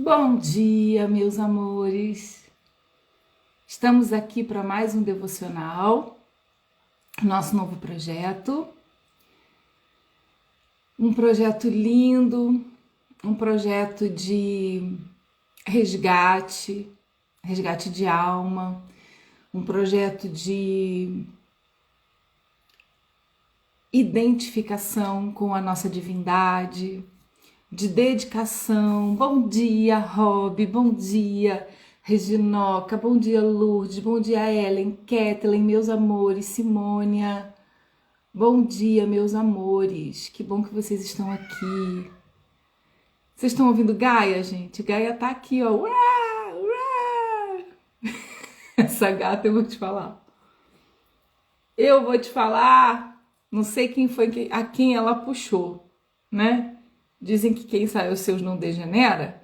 Bom dia, meus amores. Estamos aqui para mais um devocional, nosso novo projeto. Um projeto lindo, um projeto de resgate de alma, um projeto de identificação com a nossa divindade, de dedicação. Bom dia, Rob, bom dia, Reginoca, bom dia, Lourdes, bom dia, Ellen, Kathleen, meus amores, Simônia, bom dia, meus amores, que bom que vocês estão aqui. Vocês estão ouvindo Gaia, gente? Gaia tá aqui, ó. Uá, uá. Essa gata eu vou te falar. Não sei quem foi a quem ela puxou, né? Dizem que quem sai os seus não degenera.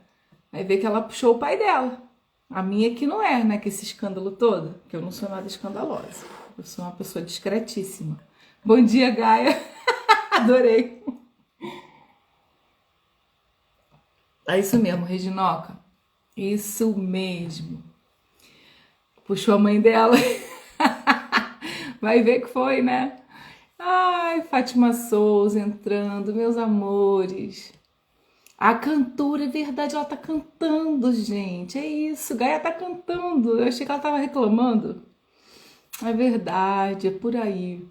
Aí vê que ela puxou o pai dela. A minha que não é, né? Que esse escândalo todo. Que eu não sou nada escandalosa. Eu sou uma pessoa discretíssima. Bom dia, Gaia. Adorei. É isso mesmo, Reginoca. Isso mesmo. Puxou a mãe dela. Vai ver que foi, né? Ai, Fátima Souza entrando, meus amores. A cantora, é verdade, ela tá cantando, gente. É isso, Gaia tá cantando. Eu achei que ela tava reclamando. É verdade, é por aí.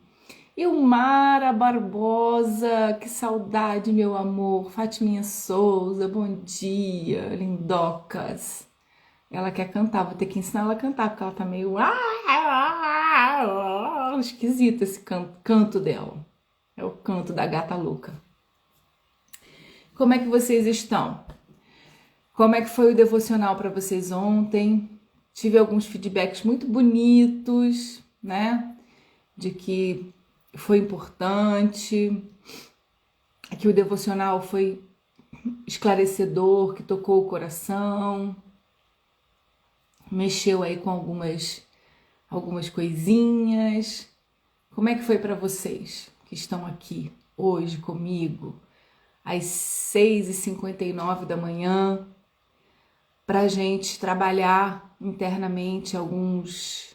E o Mara Barbosa, que saudade, meu amor. Fatiminha Souza, bom dia, lindocas. Ela quer cantar, vou ter que ensinar ela a cantar, porque ela tá meio esquisito esse canto dela. É o canto da gata louca. Como é que vocês estão? Como é que foi o devocional para vocês ontem? Tive alguns feedbacks muito bonitos, né? De que foi importante, que o devocional foi esclarecedor, que tocou o coração, mexeu aí com algumas coisinhas. Como é que foi para vocês que estão aqui hoje comigo, às 6h59 da manhã, para a gente trabalhar internamente alguns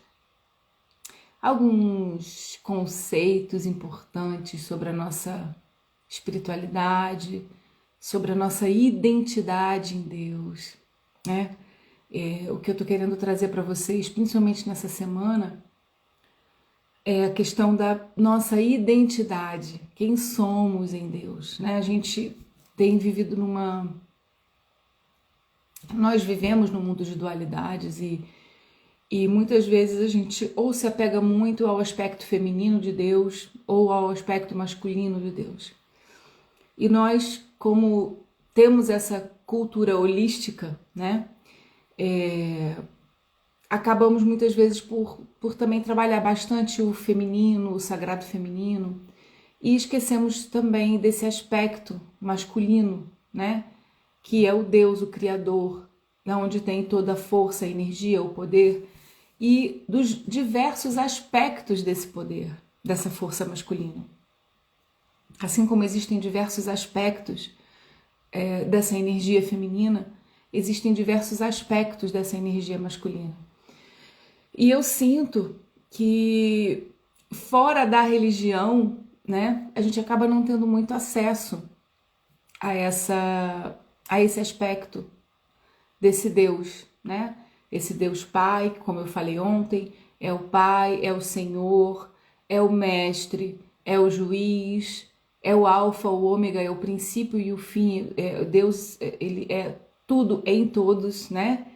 conceitos importantes sobre a nossa espiritualidade, sobre a nossa identidade em Deus, né? O que eu tô querendo trazer para vocês, principalmente nessa semana, é a questão da nossa identidade, quem somos em Deus, né? A gente tem vivido nós vivemos num mundo de dualidades e muitas vezes a gente ou se apega muito ao aspecto feminino de Deus ou ao aspecto masculino de Deus. E nós, como temos essa cultura holística, né? Acabamos muitas vezes por também trabalhar bastante o feminino, o sagrado feminino, e esquecemos também desse aspecto masculino, né? Que é o Deus, o Criador, onde tem toda a força, a energia, o poder, e dos diversos aspectos desse poder, dessa força masculina. Assim como existem diversos aspectos dessa energia feminina, existem diversos aspectos dessa energia masculina. E eu sinto que fora da religião, né, a gente acaba não tendo muito acesso a esse aspecto desse Deus, né? Esse Deus Pai, como eu falei ontem, é o Pai, é o Senhor, é o Mestre, é o Juiz, é o Alfa, o Ômega, é o princípio e o fim. Deus, ele é tudo em todos, né?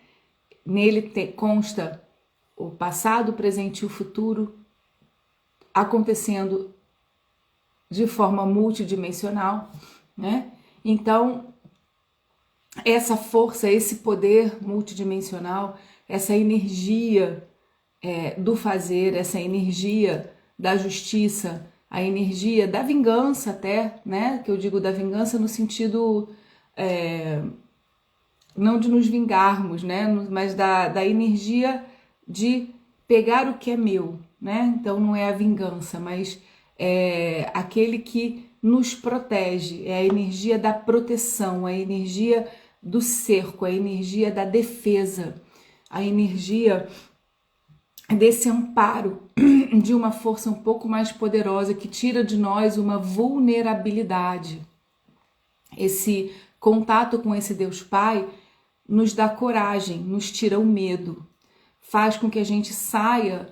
Nele consta o passado, o presente e o futuro acontecendo de forma multidimensional, né? Então, essa força, esse poder multidimensional, essa energia do fazer, essa energia da justiça, a energia da vingança até, né? Que eu digo da vingança no sentido não de nos vingarmos, né? Mas da energia de pegar o que é meu, né? Então não é a vingança, mas é aquele que nos protege, é a energia da proteção, a energia do cerco, a energia da defesa, a energia desse amparo de uma força um pouco mais poderosa que tira de nós uma vulnerabilidade. Esse contato com esse Deus Pai nos dá coragem, nos tira o medo, faz com que a gente saia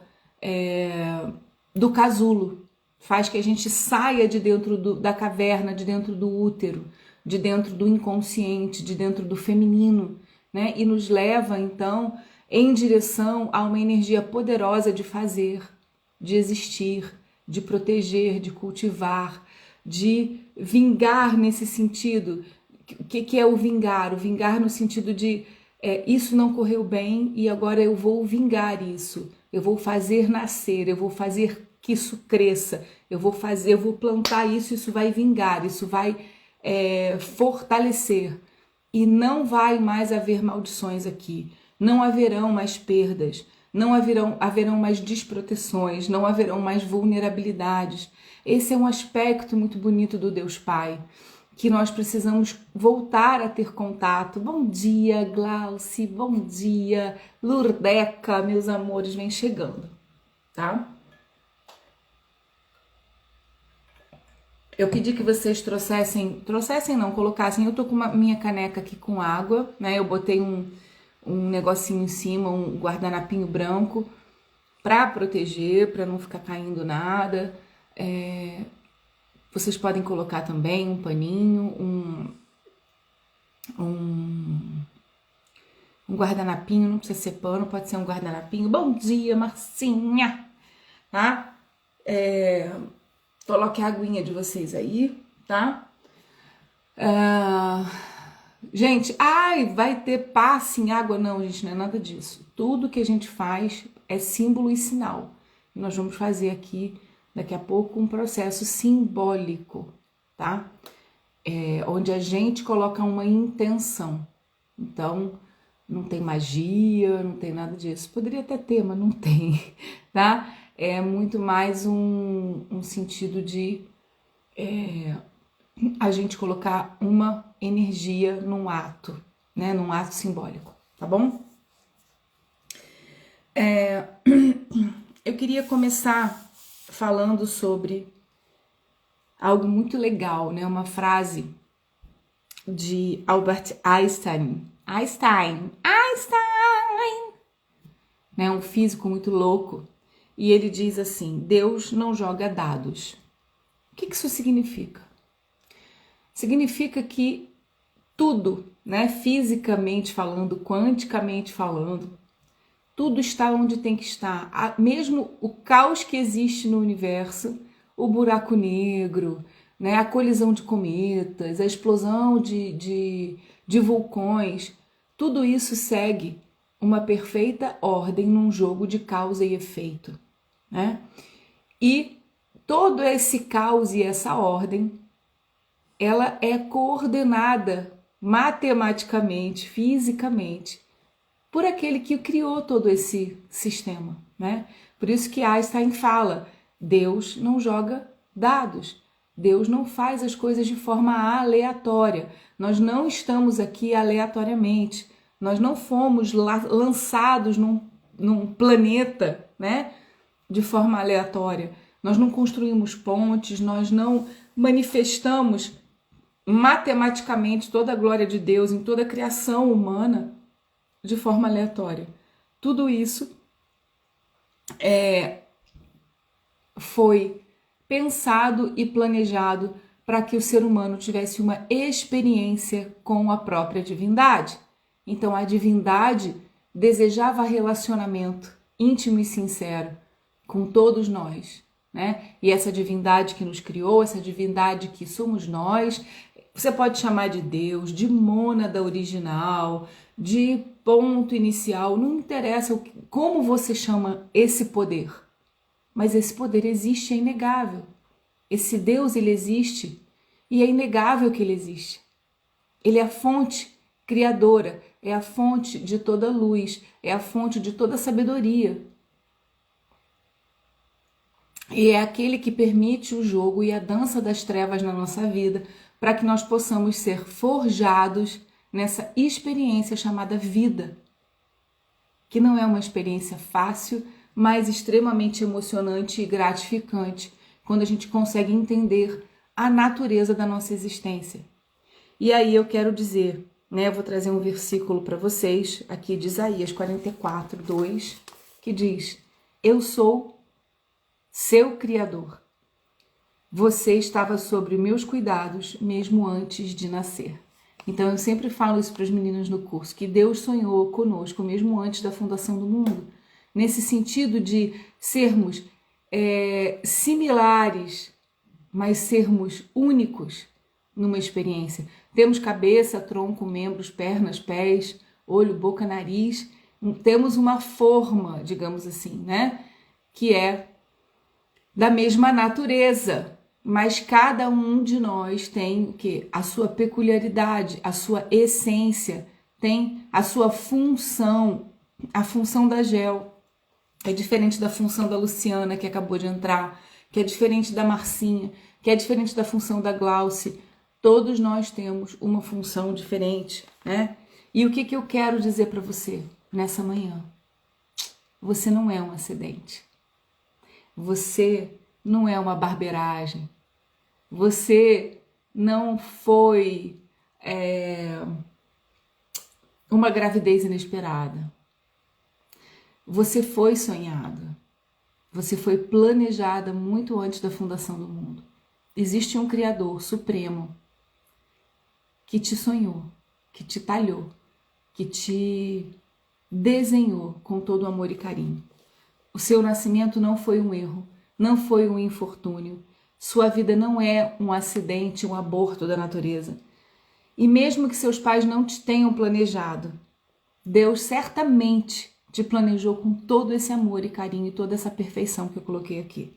do casulo, faz que a gente saia de dentro da caverna, de dentro do útero, de dentro do inconsciente, de dentro do feminino, né? E nos leva, então, em direção a uma energia poderosa de fazer, de existir, de proteger, de cultivar, de vingar nesse sentido. O que é o vingar? O vingar no sentido de isso não correu bem e agora eu vou vingar isso. Eu vou fazer nascer, eu vou fazer que isso cresça, eu vou plantar isso vai vingar, isso vai fortalecer. E não vai mais haver maldições aqui, não haverão mais perdas, não haverão mais desproteções, não haverão mais vulnerabilidades. Esse é um aspecto muito bonito do Deus Pai, que nós precisamos voltar a ter contato. Bom dia, Glauci, bom dia, Lurdeca, meus amores, vem chegando, tá? Eu pedi que vocês trouxessem não, colocassem, eu tô com minha caneca aqui com água, né? Eu botei um negocinho em cima, um guardanapinho branco para proteger, para não ficar caindo nada. Vocês podem colocar também um paninho, um guardanapinho, não precisa ser pano, pode ser um guardanapinho. Bom dia, Marcinha, tá? Coloque a aguinha de vocês aí, tá? Gente, vai ter passe em água. Não, gente, não é nada disso. Tudo que a gente faz é símbolo e sinal. Nós vamos fazer aqui, daqui a pouco, um processo simbólico, tá? Onde a gente coloca uma intenção. Então, não tem magia, não tem nada disso. Poderia até ter, mas não tem, tá? É muito mais um sentido de a gente colocar uma energia num ato, né? Num ato simbólico, tá bom? Eu queria começar falando sobre algo muito legal, né? Uma frase de Albert Einstein, né? Um físico muito louco. E ele diz assim: Deus não joga dados. O que isso significa? Significa que tudo, né, fisicamente falando, quanticamente falando, tudo está onde tem que estar. Mesmo o caos que existe no universo, o buraco negro, né, a colisão de cometas, a explosão de vulcões, tudo isso segue uma perfeita ordem num jogo de causa e efeito, né? E todo esse caos e essa ordem, ela é coordenada matematicamente, fisicamente, por aquele que criou todo esse sistema, né? Por isso que Einstein fala: Deus não joga dados, Deus não faz as coisas de forma aleatória. Nós não estamos aqui aleatoriamente, nós não fomos lançados num planeta, né, de forma aleatória. Nós não construímos pontes, nós não manifestamos matematicamente toda a glória de Deus em toda a criação humana de forma aleatória. Tudo isso foi pensado e planejado para que o ser humano tivesse uma experiência com a própria divindade. Então a divindade desejava relacionamento íntimo e sincero com todos nós, né? E essa divindade que nos criou, essa divindade que somos nós, você pode chamar de Deus, de mônada original, de ponto inicial, não interessa como você chama esse poder, mas esse poder existe, é inegável. Esse Deus, ele existe e é inegável que ele existe. Ele é a fonte criadora, é a fonte de toda luz, é a fonte de toda sabedoria. E é aquele que permite o jogo e a dança das trevas na nossa vida para que nós possamos ser forjados nessa experiência chamada vida, que não é uma experiência fácil, mas extremamente emocionante e gratificante quando a gente consegue entender a natureza da nossa existência. E aí eu quero dizer, né, eu vou trazer um versículo para vocês, aqui de Isaías 44, 2, que diz: eu sou seu Criador. Você estava sob meus cuidados mesmo antes de nascer. Então eu sempre falo isso para os meninos no curso, que Deus sonhou conosco mesmo antes da fundação do mundo, nesse sentido de sermos similares, mas sermos únicos numa experiência. Temos cabeça, tronco, membros, pernas, pés, olho, boca, nariz. Temos uma forma, digamos assim, né? Que é da mesma natureza. Mas cada um de nós tem o quê? A sua peculiaridade, a sua essência, tem a sua função. A função da Gel é diferente da função da Luciana, que acabou de entrar, que é diferente da Marcinha, que é diferente da função da Glauce. Todos nós temos uma função diferente, né? E o que eu quero dizer para você nessa manhã? Você não é um acidente. Você não é uma barbeiragem. Você não foi uma gravidez inesperada. Você foi sonhada. Você foi planejada muito antes da fundação do mundo. Existe um Criador supremo que te sonhou, que te talhou, que te desenhou com todo amor e carinho. O seu nascimento não foi um erro, não foi um infortúnio. Sua vida não é um acidente, um aborto da natureza. E mesmo que seus pais não te tenham planejado, Deus certamente te planejou com todo esse amor e carinho e toda essa perfeição que eu coloquei aqui.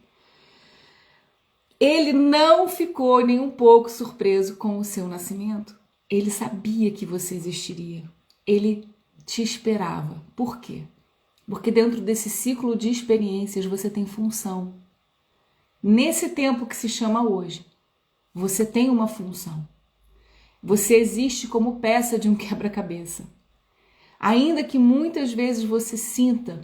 Ele não ficou nem um pouco surpreso com o seu nascimento. Ele sabia que você existiria. Ele te esperava. Por quê? Porque dentro desse ciclo de experiências você tem função. Nesse tempo que se chama hoje, você tem uma função. Você existe como peça de um quebra-cabeça. Ainda que muitas vezes você sinta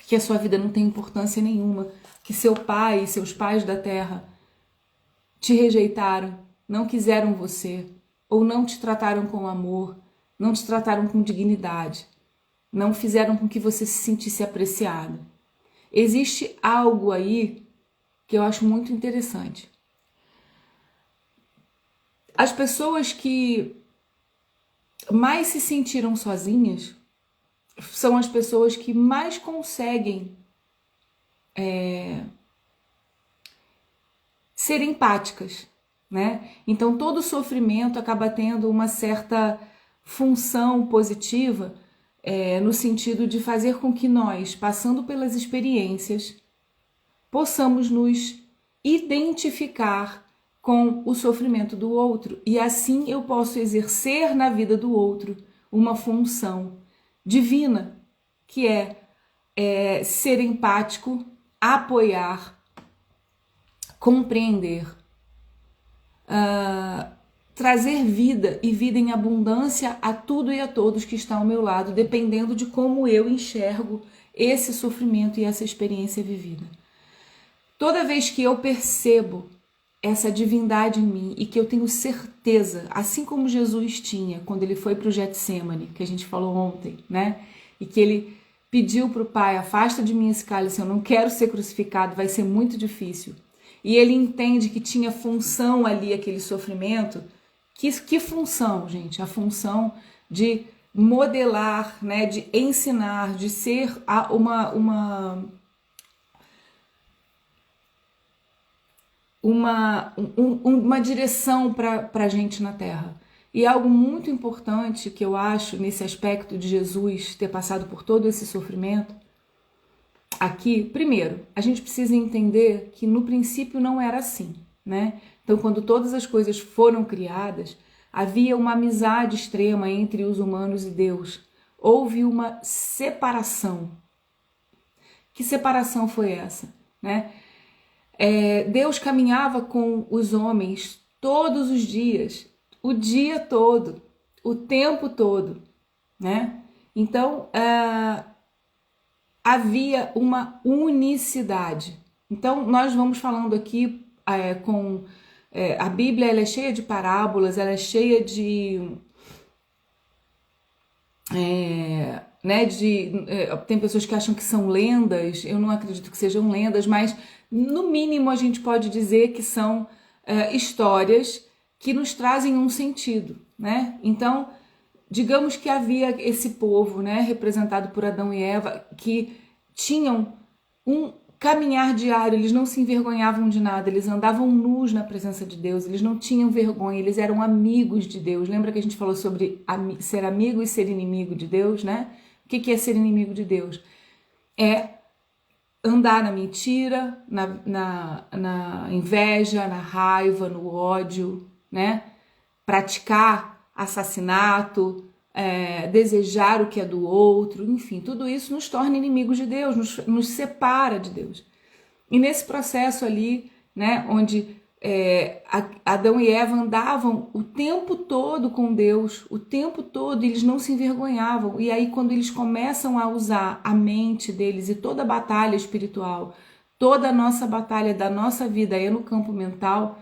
que a sua vida não tem importância nenhuma, que seu pai e seus pais da terra te rejeitaram, não quiseram você, ou não te trataram com amor, não te trataram com dignidade, não fizeram com que você se sentisse apreciado. Existe algo aí que eu acho muito interessante. As pessoas que mais se sentiram sozinhas são as pessoas que mais conseguem ser empáticas, né? Então todo sofrimento acaba tendo uma certa função positiva no sentido de fazer com que nós, passando pelas experiências, possamos nos identificar com o sofrimento do outro e assim eu posso exercer na vida do outro uma função divina, que é ser empático, apoiar, compreender, trazer vida e vida em abundância a tudo e a todos que estão ao meu lado, dependendo de como eu enxergo esse sofrimento e essa experiência vivida. Toda vez que eu percebo essa divindade em mim e que eu tenho certeza, assim como Jesus tinha quando ele foi para o Getsemane, que a gente falou ontem, né? E que ele pediu para o Pai: afasta de mim esse cálice, eu não quero ser crucificado, vai ser muito difícil. E ele entende que tinha função ali aquele sofrimento. Que função, gente? A função de modelar, né? De ensinar, de ser uma direção para a gente na Terra. E algo muito importante que eu acho nesse aspecto de Jesus ter passado por todo esse sofrimento, aqui, primeiro, a gente precisa entender que no princípio não era assim, né? Então, quando todas as coisas foram criadas, havia uma amizade extrema entre os humanos e Deus. Houve uma separação. Que separação foi essa, né? Deus caminhava com os homens todos os dias, o dia todo. o tempo todo, né? Então, havia uma unicidade. Então, nós vamos falando aqui a Bíblia, ela é cheia de parábolas, ela é cheia de tem pessoas que acham que são lendas, eu não acredito que sejam lendas, mas no mínimo a gente pode dizer que são histórias que nos trazem um sentido, né? Então, digamos que havia esse povo, né, representado por Adão e Eva, que tinham um caminhar diário, eles não se envergonhavam de nada, eles andavam nus na presença de Deus, eles não tinham vergonha, eles eram amigos de Deus. Lembra que a gente falou sobre ser amigo e ser inimigo de Deus, né? O que é ser inimigo de Deus? É andar na mentira, na inveja, na raiva, no ódio, né? Praticar assassinato, desejar o que é do outro, enfim, tudo isso nos torna inimigos de Deus, nos separa de Deus. E nesse processo ali, né, onde Adão e Eva andavam o tempo todo com Deus, o tempo todo, eles não se envergonhavam. E aí, quando eles começam a usar a mente deles e toda a batalha espiritual, toda a nossa batalha da nossa vida é no campo mental,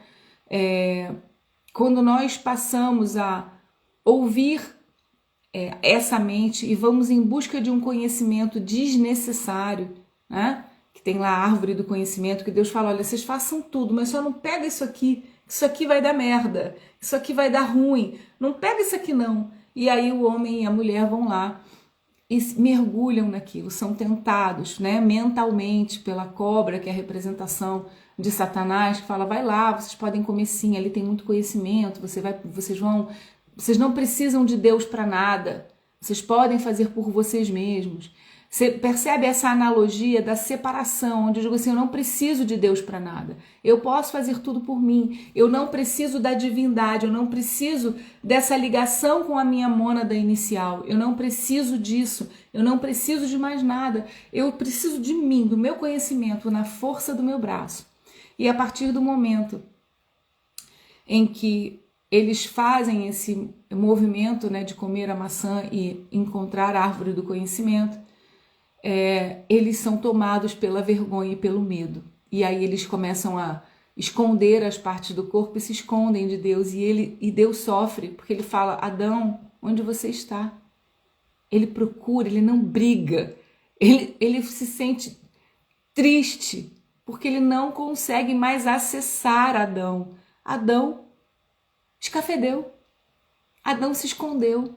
quando nós passamos a ouvir essa mente e vamos em busca de um conhecimento desnecessário, né? Que tem lá a árvore do conhecimento, que Deus fala, olha, vocês façam tudo, mas só não pega isso aqui vai dar merda, isso aqui vai dar ruim, não pega isso aqui não. E aí o homem e a mulher vão lá e mergulham naquilo, são tentados, né, mentalmente pela cobra, que é a representação de Satanás, que fala, vai lá, vocês podem comer sim, ali tem muito conhecimento, vocês não precisam de Deus para nada, vocês podem fazer por vocês mesmos. Você percebe essa analogia da separação, onde eu digo assim, eu não preciso de Deus para nada, eu posso fazer tudo por mim, eu não preciso da divindade, eu não preciso dessa ligação com a minha mônada inicial, eu não preciso disso, eu não preciso de mais nada, eu preciso de mim, do meu conhecimento, na força do meu braço. E a partir do momento em que eles fazem esse movimento, né, de comer a maçã e encontrar a árvore do conhecimento, eles são tomados pela vergonha e pelo medo. E aí eles começam a esconder as partes do corpo e se escondem de Deus. E Deus sofre, porque ele fala, Adão, onde você está? Ele procura, ele não briga. Ele se sente triste, porque ele não consegue mais acessar Adão. Adão escafedeu. Adão se escondeu.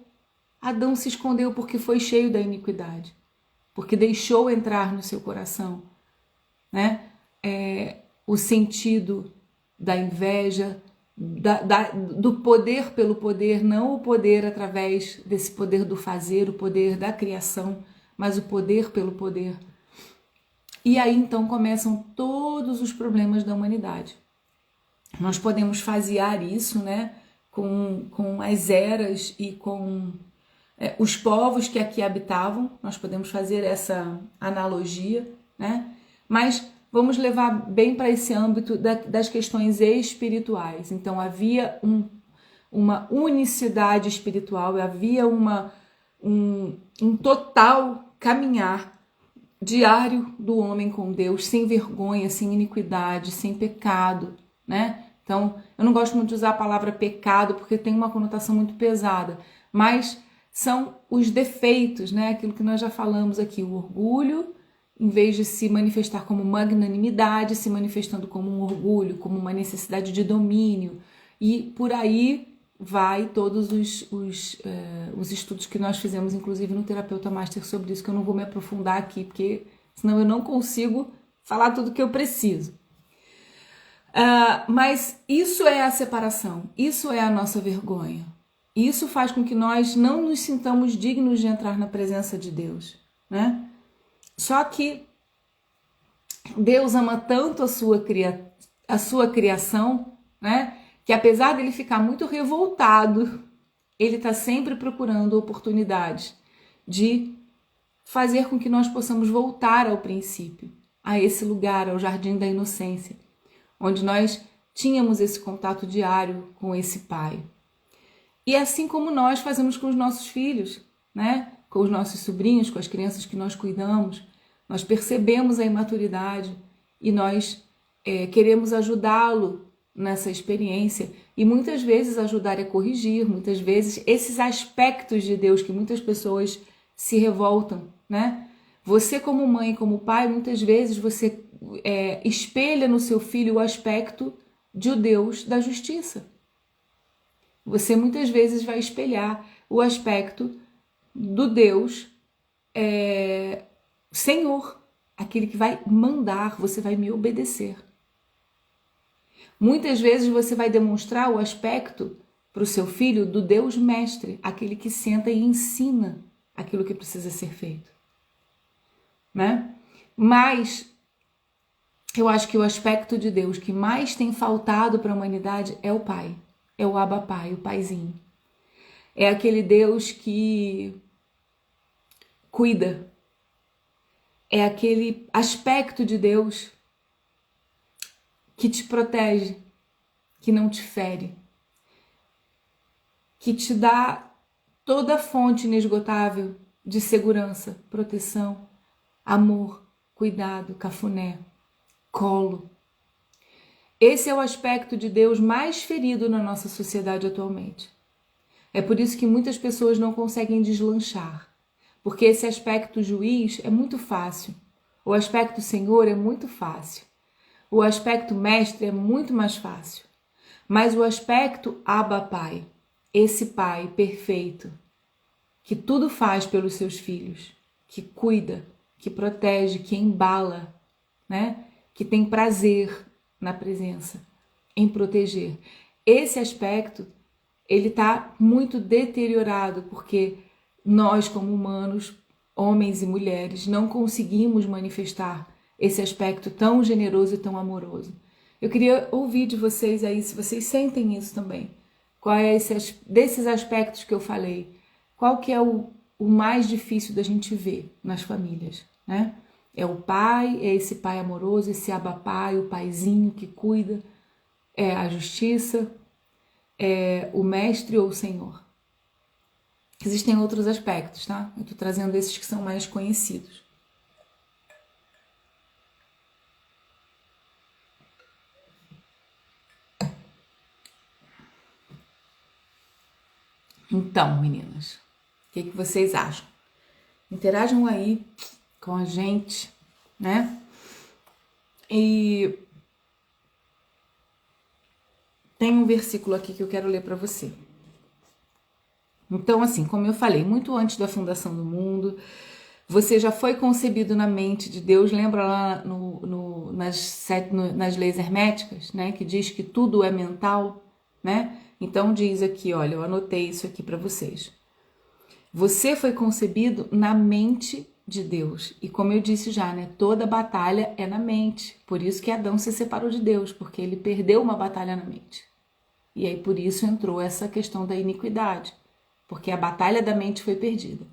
Adão se escondeu porque foi cheio da iniquidade, porque deixou entrar no seu coração, né? O sentido da inveja, do poder pelo poder, não o poder através desse poder do fazer, o poder da criação, mas o poder pelo poder. E aí então começam todos os problemas da humanidade. Nós podemos fasear isso, né, com as eras e com os povos que aqui habitavam, nós podemos fazer essa analogia, né? Mas vamos levar bem para esse âmbito das questões espirituais. Então havia uma unicidade espiritual, havia um total caminhar diário do homem com Deus, sem vergonha, sem iniquidade, sem pecado, né? Então, eu não gosto muito de usar a palavra pecado porque tem uma conotação muito pesada, mas são os defeitos, né? Aquilo que nós já falamos aqui, o orgulho, em vez de se manifestar como magnanimidade, se manifestando como um orgulho, como uma necessidade de domínio, e por aí vai todos os estudos que nós fizemos, inclusive no Terapeuta Master, sobre isso, que eu não vou me aprofundar aqui, porque senão eu não consigo falar tudo que eu preciso. Mas isso é a separação, isso é a nossa vergonha. Isso faz com que nós não nos sintamos dignos de entrar na presença de Deus, né? Só que Deus ama tanto a sua criação, né? Que apesar dele ficar muito revoltado, ele está sempre procurando oportunidades de fazer com que nós possamos voltar ao princípio, a esse lugar, ao jardim da inocência, onde nós tínhamos esse contato diário com esse Pai. E assim como nós fazemos com os nossos filhos, né? Com os nossos sobrinhos, com as crianças que nós cuidamos, nós percebemos a imaturidade e nós queremos ajudá-lo nessa experiência. E muitas vezes ajudar é corrigir, muitas vezes esses aspectos de Deus que muitas pessoas se revoltam, né? Você como mãe, como pai, muitas vezes você espelha no seu filho o aspecto de Deus da justiça. Você muitas vezes vai espelhar o aspecto do Deus Senhor, aquele que vai mandar, você vai me obedecer. Muitas vezes você vai demonstrar o aspecto para o seu filho do Deus Mestre, aquele que senta e ensina aquilo que precisa ser feito, né? Mas eu acho que o aspecto de Deus que mais tem faltado para a humanidade é o Pai, é o Abba Pai, o Paizinho. É aquele Deus que cuida, é aquele aspecto de Deus que te protege, que não te fere, que te dá toda a fonte inesgotável de segurança, proteção, amor, cuidado, cafuné, colo. Esse é o aspecto de Deus mais ferido na nossa sociedade atualmente. É por isso que muitas pessoas não conseguem deslanchar, porque esse aspecto juiz é muito fácil, o aspecto Senhor é muito fácil, o aspecto mestre é muito mais fácil, mas o aspecto Abba Pai, esse Pai perfeito, que tudo faz pelos seus filhos, que cuida, que protege, que embala, né? Que tem prazer na presença, em proteger. Esse aspecto, ele está muito deteriorado, porque nós, como humanos, homens e mulheres, não conseguimos manifestar esse aspecto tão generoso e tão amoroso. Eu queria ouvir de vocês aí, se vocês sentem isso também. Qual é desses aspectos que eu falei? Qual que é o mais difícil da gente ver nas famílias, né? É o pai, é esse pai amoroso, esse Abba Pai, o paizinho que cuida, é a justiça, é o mestre ou o Senhor. Existem outros aspectos, tá? Eu tô trazendo esses que são mais conhecidos. Então, meninas, o que vocês acham? Interajam aí com a gente, né? E tem um versículo aqui que eu quero ler para você. Então, assim, como eu falei, muito antes da fundação do mundo, você já foi concebido na mente de Deus. Lembra lá nas leis herméticas, né? Que diz que tudo é mental, né? Então diz aqui, olha, eu anotei isso aqui para vocês. Você foi concebido na mente de Deus. E como eu disse já, né? Toda batalha é na mente. Por isso que Adão se separou de Deus, porque ele perdeu uma batalha na mente. E aí por isso entrou essa questão da iniquidade, porque a batalha da mente foi perdida.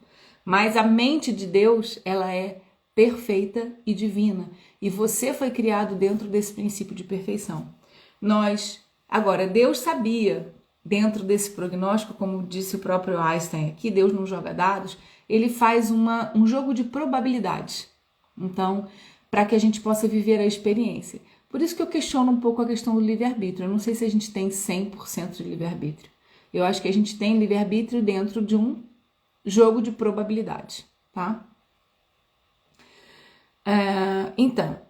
Mas a mente de Deus, ela é perfeita e divina. E você foi criado dentro desse princípio de perfeição. Agora, Deus sabia, dentro desse prognóstico, como disse o próprio Einstein aqui, Deus não joga dados, ele faz um jogo de probabilidades. Então, para que a gente possa viver a experiência. Por isso que eu questiono um pouco a questão do livre-arbítrio. Eu não sei se a gente tem 100% de livre-arbítrio. Eu acho que a gente tem livre-arbítrio dentro de um jogo de probabilidade, tá? Então,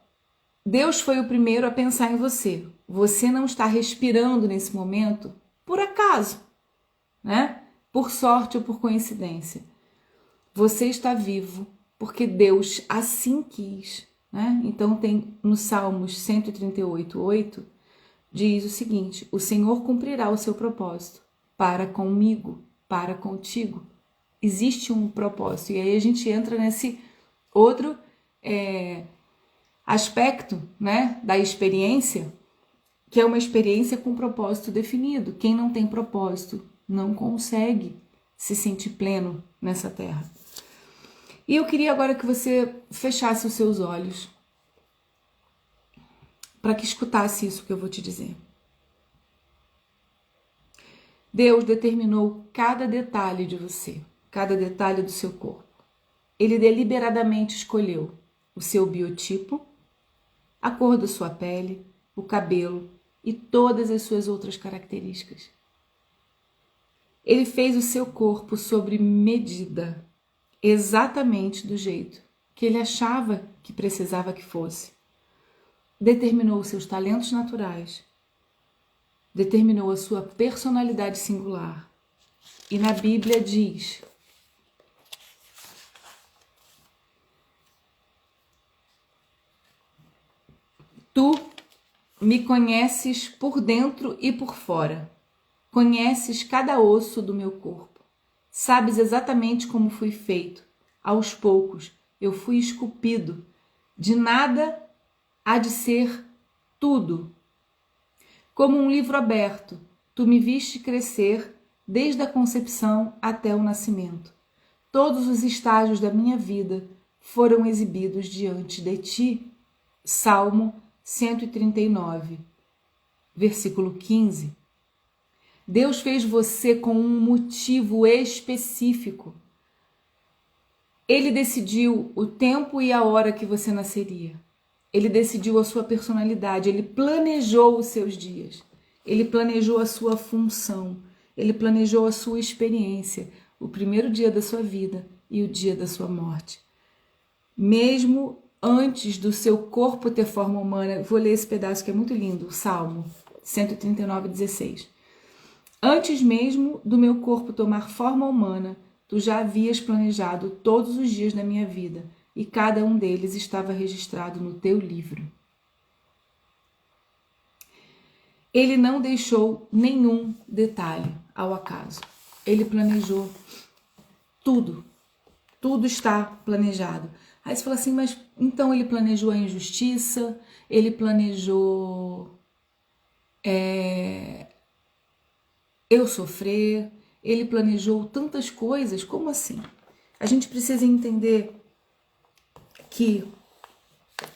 Deus foi o primeiro a pensar em você. Você não está respirando nesse momento por acaso, né? Por sorte ou por coincidência. Você está vivo porque Deus assim quis, né? Então tem no Salmos 138:8 diz o seguinte: o Senhor cumprirá o seu propósito para comigo, para contigo. Existe um propósito. E aí a gente entra nesse outro aspecto, né, da experiência, que é uma experiência com propósito definido. Quem não tem propósito não consegue se sentir pleno nessa terra. E eu queria agora que você fechasse os seus olhos para que escutasse isso que eu vou te dizer. Deus determinou cada detalhe de você, cada detalhe do seu corpo. Ele deliberadamente escolheu o seu biotipo, a cor da sua pele, o cabelo e todas as suas outras características. Ele fez o seu corpo sob medida, exatamente do jeito que ele achava que precisava que fosse. Determinou os seus talentos naturais, determinou a sua personalidade singular. E na Bíblia diz: tu me conheces por dentro e por fora. Conheces cada osso do meu corpo. Sabes exatamente como fui feito. Aos poucos eu fui esculpido. De nada há de ser tudo. Como um livro aberto, tu me viste crescer desde a concepção até o nascimento. Todos os estágios da minha vida foram exibidos diante de ti. Salmo 139, versículo 15. Deus fez você com um motivo específico. Ele decidiu o tempo e a hora que você nasceria. Ele decidiu a sua personalidade, ele planejou os seus dias. Ele planejou a sua função, ele planejou a sua experiência, o primeiro dia da sua vida e o dia da sua morte. Mesmo antes do seu corpo ter forma humana, vou ler esse pedaço que é muito lindo, o Salmo 139, 16. Antes mesmo do meu corpo tomar forma humana, tu já havias planejado todos os dias da minha vida, e cada um deles estava registrado no teu livro. Ele não deixou nenhum detalhe ao acaso. Ele planejou tudo. Tudo está planejado. Aí você fala assim, mas então ele planejou a injustiça, ele planejou eu sofrer, ele planejou tantas coisas, como assim? A gente precisa entender que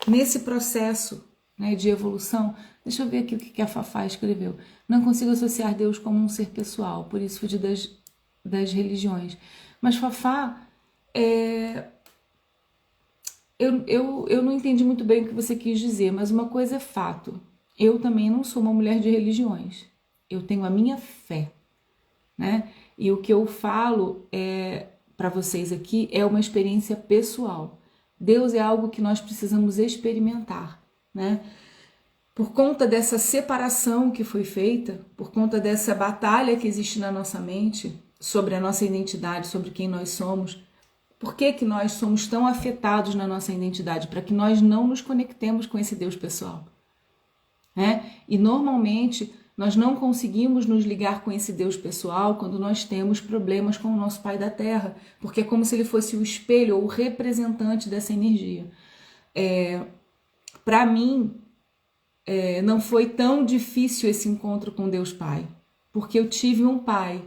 nesse processo, né, de evolução, deixa eu ver aqui o que a Fafá escreveu. Não consigo associar Deus como um ser pessoal, por isso fugi das religiões. Mas Fafá, eu não entendi muito bem o que você quis dizer, mas uma coisa é fato. Eu também não sou uma mulher de religiões. Eu tenho a minha fé, né? E o que eu falo para vocês aqui é uma experiência pessoal. Deus é algo que nós precisamos experimentar, né? Por conta dessa separação que foi feita, por conta dessa batalha que existe na nossa mente sobre a nossa identidade, sobre quem nós somos, por que nós somos tão afetados na nossa identidade? Para que nós não nos conectemos com esse Deus pessoal, né? E normalmente nós não conseguimos nos ligar com esse Deus pessoal quando nós temos problemas com o nosso Pai da Terra, porque é como se ele fosse o espelho ou o representante dessa energia. Para mim, não foi tão difícil esse encontro com Deus Pai, porque eu tive um pai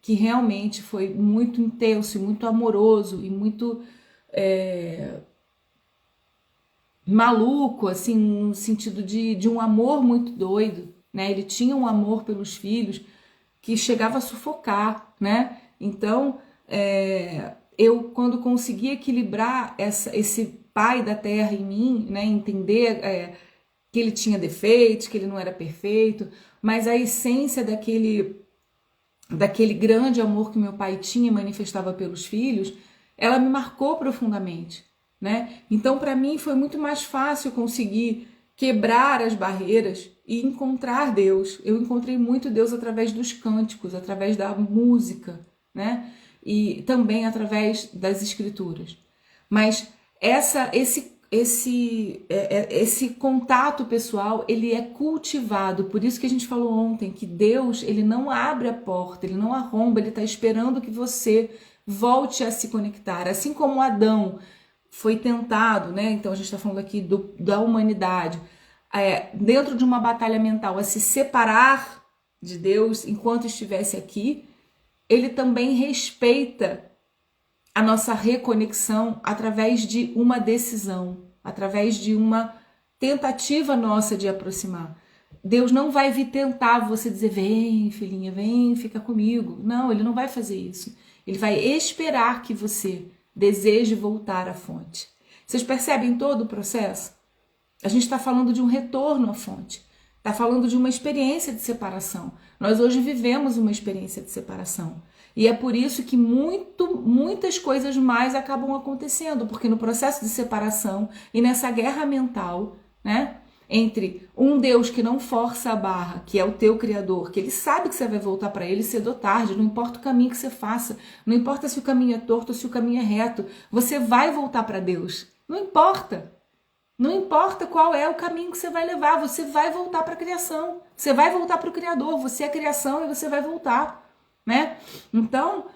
que realmente foi muito intenso e muito amoroso e muito maluco, assim, no sentido de um amor muito doido, né? Ele tinha um amor pelos filhos que chegava a sufocar, né? Então, eu, quando consegui equilibrar esse pai da terra em mim, né? Entender que ele tinha defeitos, que ele não era perfeito, mas a essência daquele grande amor que meu pai tinha e manifestava pelos filhos, ela me marcou profundamente, né? Então, para mim, foi muito mais fácil conseguir quebrar as barreiras e encontrar Deus. Eu encontrei muito Deus através dos cânticos, através da música, né? E também através das escrituras. Mas esse contato pessoal, ele é cultivado. Por isso que a gente falou ontem que Deus, ele não abre a porta, ele não arromba, ele está esperando que você volte a se conectar. Assim como Adão foi tentado, né? Então a gente está falando aqui da humanidade, dentro de uma batalha mental, a se separar de Deus enquanto estivesse aqui, ele também respeita a nossa reconexão através de uma decisão, através de uma tentativa nossa de aproximar. Deus não vai vir tentar você dizer, vem filhinha, vem, fica comigo. Não, ele não vai fazer isso. Ele vai esperar que você deseje voltar à fonte. Vocês percebem todo o processo? A gente está falando de um retorno à fonte. Está falando de uma experiência de separação. Nós hoje vivemos uma experiência de separação. E é por isso que muitas coisas mais acabam acontecendo. Porque no processo de separação e nessa guerra mental, né? Entre um Deus que não força a barra, que é o teu Criador, que ele sabe que você vai voltar para ele cedo ou tarde, não importa o caminho que você faça, não importa se o caminho é torto ou se o caminho é reto, você vai voltar para Deus. Não importa. Não importa qual é o caminho que você vai levar, você vai voltar para a criação, você vai voltar para o Criador, você é a criação e você vai voltar, né? Então,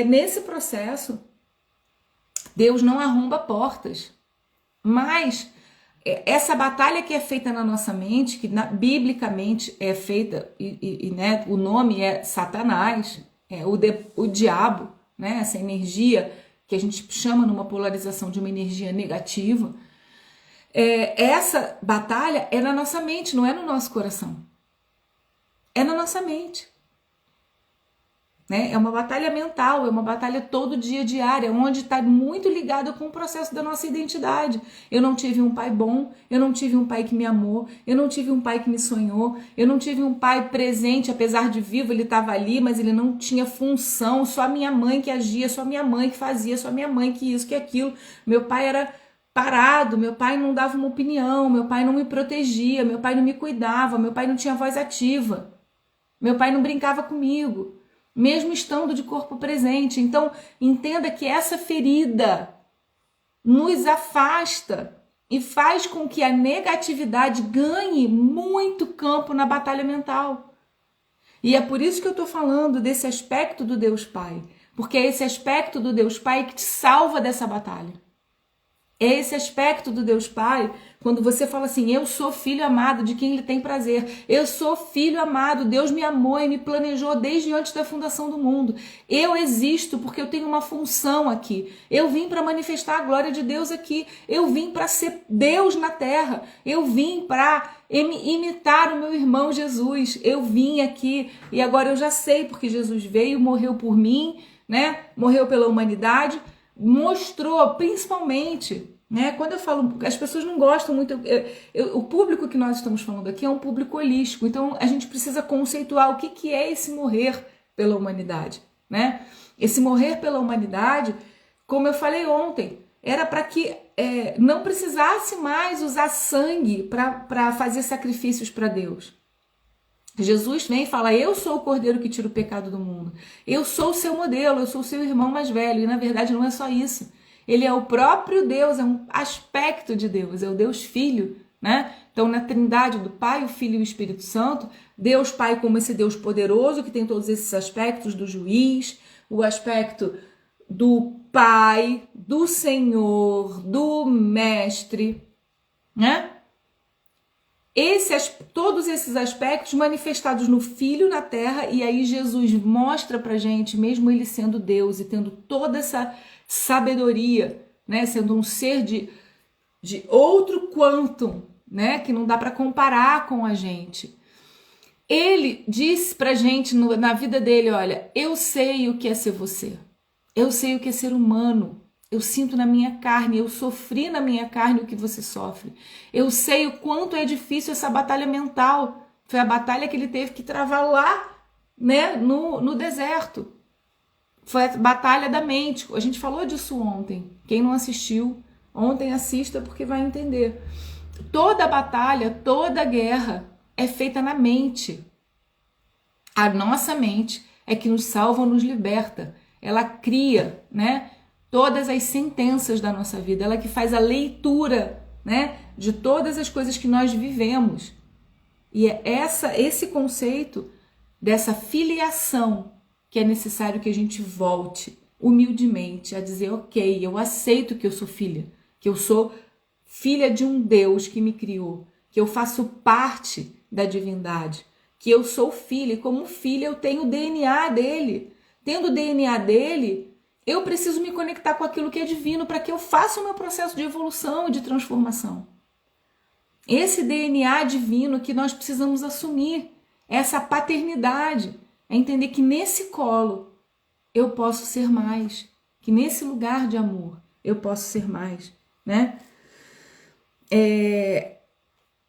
nesse processo, Deus não arromba portas, mas essa batalha que é feita na nossa mente, que biblicamente é feita, né, o nome é Satanás, o diabo, né, essa energia que a gente chama numa polarização de uma energia negativa, essa batalha é na nossa mente, não é no nosso coração. É na nossa mente. Né? É uma batalha mental, é uma batalha todo dia, diária, onde está muito ligado com o processo da nossa identidade. Eu não tive um pai bom, eu não tive um pai que me amou, eu não tive um pai que me sonhou, eu não tive um pai presente, apesar de vivo, ele estava ali, mas ele não tinha função, só a minha mãe que agia, só a minha mãe que fazia, só a minha mãe que isso, que aquilo. Meu pai era parado, meu pai não dava uma opinião, meu pai não me protegia, meu pai não me cuidava, meu pai não tinha voz ativa, meu pai não brincava comigo, mesmo estando de corpo presente. Então, entenda que essa ferida nos afasta e faz com que a negatividade ganhe muito campo na batalha mental. E é por isso que eu estou falando desse aspecto do Deus Pai, porque é esse aspecto do Deus Pai que te salva dessa batalha. É esse aspecto do Deus Pai, quando você fala assim, eu sou filho amado de quem ele tem prazer. Eu sou filho amado, Deus me amou e me planejou desde antes da fundação do mundo. Eu existo porque eu tenho uma função aqui. Eu vim para manifestar a glória de Deus aqui. Eu vim para ser Deus na terra. Eu vim para imitar o meu irmão Jesus. Eu vim aqui e agora eu já sei porque Jesus veio, morreu por mim, né? Morreu pela humanidade. Mostrou, principalmente, né? Quando eu falo, as pessoas não gostam muito, o público que nós estamos falando aqui é um público holístico, então a gente precisa conceituar o que é esse morrer pela humanidade, né? Esse morrer pela humanidade, como eu falei ontem, era para que não precisasse mais usar sangue para fazer sacrifícios para Deus. Jesus vem e fala, eu sou o cordeiro que tira o pecado do mundo. Eu sou o seu modelo, eu sou o seu irmão mais velho. E na verdade não é só isso. Ele é o próprio Deus, é um aspecto de Deus, é o Deus Filho, né? Então na trindade do Pai, o Filho e o Espírito Santo, Deus Pai como esse Deus poderoso que tem todos esses aspectos do juiz, o aspecto do Pai, do Senhor, do Mestre, né? Todos esses aspectos manifestados no Filho na Terra, e aí Jesus mostra pra gente, mesmo ele sendo Deus e tendo toda essa sabedoria, né, sendo um ser de outro quantum, né, que não dá para comparar com a gente. Ele disse pra gente na vida dele, olha, eu sei o que é ser você, eu sei o que é ser humano. Eu sinto na minha carne, eu sofri na minha carne o que você sofre. Eu sei o quanto é difícil essa batalha mental. Foi a batalha que ele teve que travar lá, né, no deserto. Foi a batalha da mente. A gente falou disso ontem. Quem não assistiu, ontem assista porque vai entender. Toda batalha, toda guerra é feita na mente. A nossa mente é que nos salva ou nos liberta. Ela cria, né, todas as sentenças da nossa vida, ela que faz a leitura, né, de todas as coisas que nós vivemos. E é esse conceito dessa filiação que é necessário que a gente volte humildemente a dizer, ok, eu aceito que eu sou filha, que eu sou filha de um Deus que me criou, que eu faço parte da divindade, que eu sou filha e como filha eu tenho o DNA dele. Tendo o DNA dele, eu preciso me conectar com aquilo que é divino para que eu faça o meu processo de evolução e de transformação. esse DNA divino que nós precisamos assumir, essa paternidade, é entender que nesse colo eu posso ser mais, que nesse lugar de amor eu posso ser mais, né?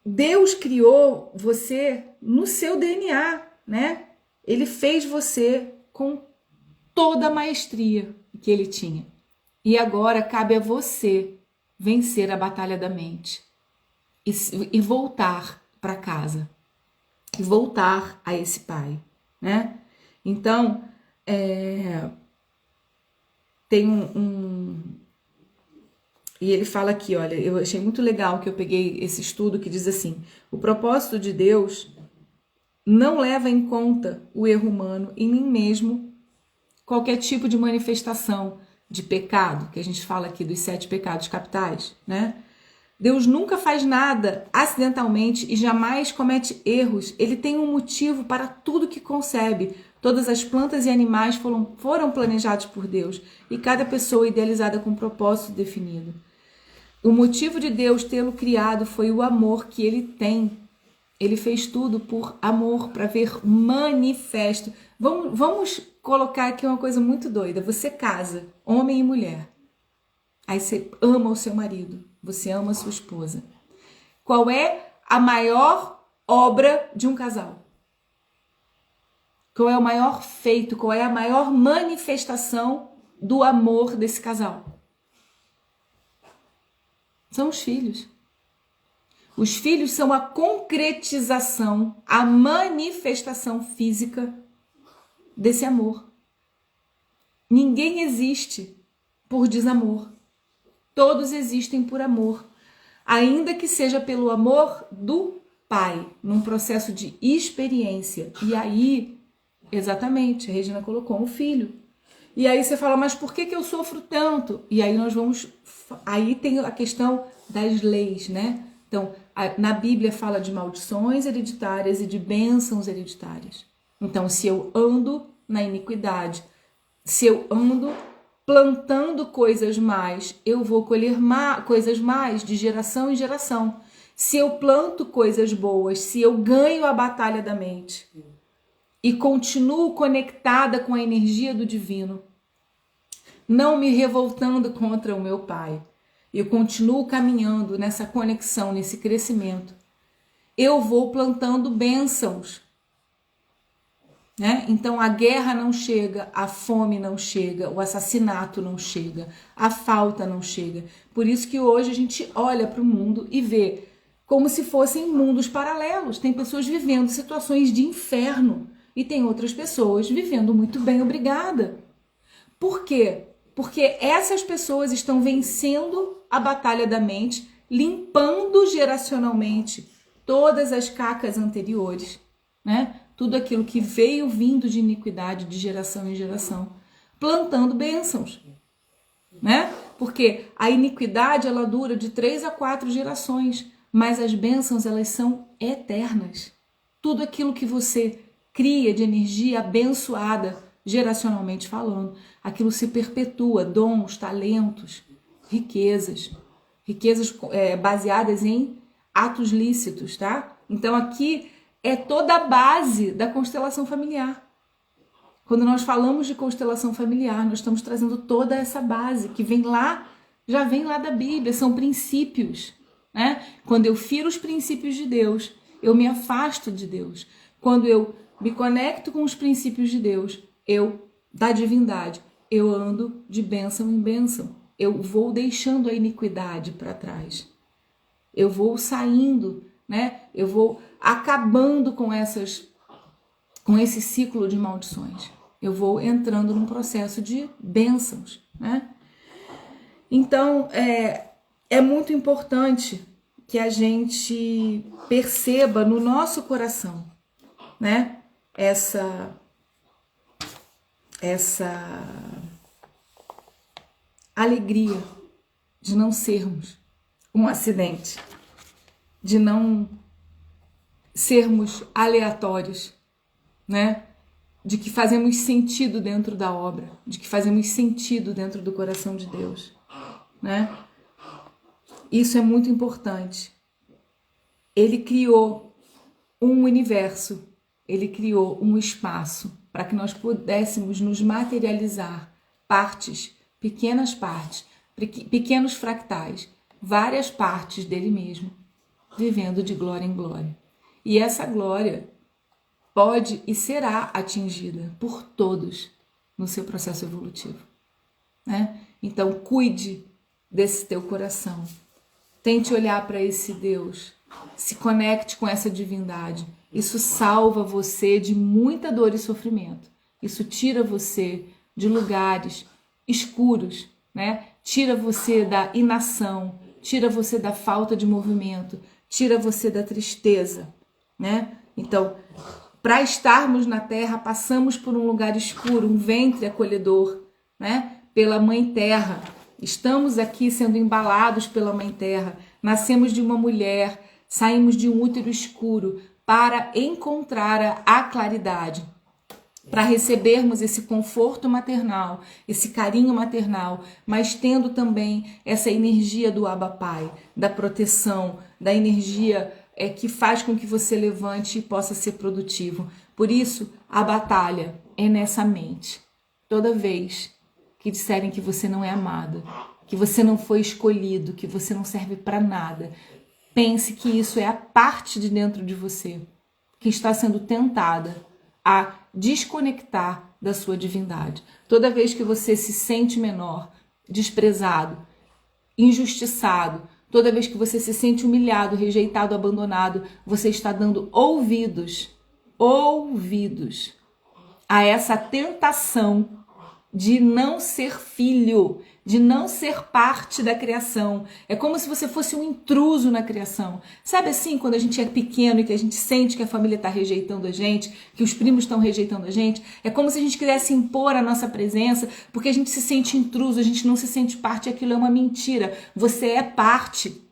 Deus criou você no seu DNA, né? Ele fez você com toda a maestria que ele tinha. E agora cabe a você vencer a batalha da mente e voltar para casa, e voltar a esse pai, né? Então, tem e ele fala aqui, olha, eu achei muito legal que eu peguei esse estudo que diz assim: o propósito de Deus não leva em conta o erro humano e nem mesmo qualquer tipo de manifestação de pecado, que a gente fala aqui dos 7 pecados capitais, né? Deus nunca faz nada acidentalmente e jamais comete erros. Ele tem um motivo para tudo que concebe. Todas as plantas e animais foram planejados por Deus e cada pessoa idealizada com um propósito definido. O motivo de Deus tê-lo criado foi o amor que ele tem. Ele fez tudo por amor, para ver manifesto. Vamos colocar aqui uma coisa muito doida. Você casa, homem e mulher. Aí você ama o seu marido, você ama a sua esposa. Qual é a maior obra de um casal? Qual é o maior feito? Qual é a maior manifestação do amor desse casal? São os filhos. Os filhos são a concretização, a manifestação física desse amor. Ninguém existe por desamor. Todos existem por amor, ainda que seja pelo amor do pai, num processo de experiência. E aí, exatamente, a Regina colocou um filho. E aí você fala, mas por que eu sofro tanto? E aí aí tem a questão das leis, né? Então, na Bíblia fala de maldições hereditárias e de bênçãos hereditárias. Então, se eu ando na iniquidade, se eu ando plantando coisas mais, eu vou colher coisas mais de geração em geração. Se eu planto coisas boas, se eu ganho a batalha da mente e continuo conectada com a energia do divino, não me revoltando contra o meu pai, eu continuo caminhando nessa conexão, nesse crescimento, eu vou plantando bênçãos. Né? Então a guerra não chega, a fome não chega, o assassinato não chega, a falta não chega. Por isso que hoje a gente olha para o mundo e vê como se fossem mundos paralelos. Tem pessoas vivendo situações de inferno e tem outras pessoas vivendo muito bem, obrigada. Por quê? Porque essas pessoas estão vencendo a batalha da mente, limpando geracionalmente todas as cacas anteriores, né? Tudo aquilo que veio vindo de iniquidade de geração em geração, plantando bênçãos, né? Porque a iniquidade ela dura de 3 a 4 gerações, mas as bênçãos elas são eternas. Tudo aquilo que você cria de energia abençoada, geracionalmente falando, aquilo se perpetua, dons, talentos, riquezas baseadas em atos lícitos, tá? Então aqui é toda a base da constelação familiar. Quando nós falamos de constelação familiar, nós estamos trazendo toda essa base que já vem lá da Bíblia, são princípios, né? Quando eu firo os princípios de Deus, eu me afasto de Deus. Quando eu me conecto com os princípios de Deus, da divindade, eu ando de bênção em bênção. Eu vou deixando a iniquidade para trás. Eu vou saindo, né? Eu vou acabando com esse ciclo de maldições. Eu vou entrando num processo de bênçãos, né? Então, é muito importante que a gente perceba no nosso coração, né? Essa alegria de não sermos um acidente, de não sermos aleatórios, né? De que fazemos sentido dentro da obra, de que fazemos sentido dentro do coração de Deus, né? Isso é muito importante. Ele criou um universo, ele criou um espaço para que nós pudéssemos nos materializar partes, pequenas partes, pequenos fractais, várias partes dele mesmo, vivendo de glória em glória. E essa glória pode e será atingida por todos no seu processo evolutivo, né? Então, cuide desse teu coração. Tente olhar para esse Deus. Se conecte com essa divindade. Isso salva você de muita dor e sofrimento. Isso tira você de lugares escuros, né? Tira você da inação, tira você da falta de movimento, tira você da tristeza, né? Então, para estarmos na terra, passamos por um lugar escuro, um ventre acolhedor, né? Pela Mãe Terra. Estamos aqui sendo embalados pela Mãe Terra. Nascemos de uma mulher, saímos de um útero escuro para encontrar a claridade, para recebermos esse conforto maternal, esse carinho maternal, mas tendo também essa energia do Abba Pai, da proteção, da energia que faz com que você levante e possa ser produtivo. Por isso, a batalha é nessa mente. Toda vez que disserem que você não é amado, que você não foi escolhido, que você não serve para nada, pense que isso é a parte de dentro de você que está sendo tentada a desconectar da sua divindade. Toda vez que você se sente menor, desprezado, injustiçado, toda vez que você se sente humilhado, rejeitado, abandonado, você está dando ouvidos a essa tentação de não ser filho, de não ser parte da criação. É como se você fosse um intruso na criação. Sabe assim, quando a gente é pequeno e que a gente sente que a família está rejeitando a gente, que os primos estão rejeitando a gente? É como se a gente quisesse impor a nossa presença, porque a gente se sente intruso, a gente não se sente parte, aquilo é uma mentira. Você é parte.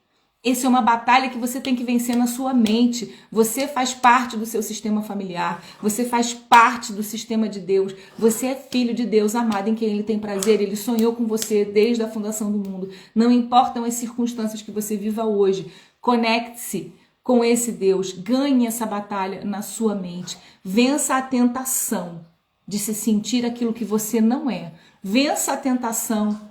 Essa é uma batalha que você tem que vencer na sua mente. Você faz parte do seu sistema familiar. Você faz parte do sistema de Deus. Você é filho de Deus, amado, em quem Ele tem prazer. Ele sonhou com você desde a fundação do mundo. Não importam as circunstâncias que você viva hoje. Conecte-se com esse Deus. Ganhe essa batalha na sua mente. Vença a tentação de se sentir aquilo que você não é. Vença a tentação,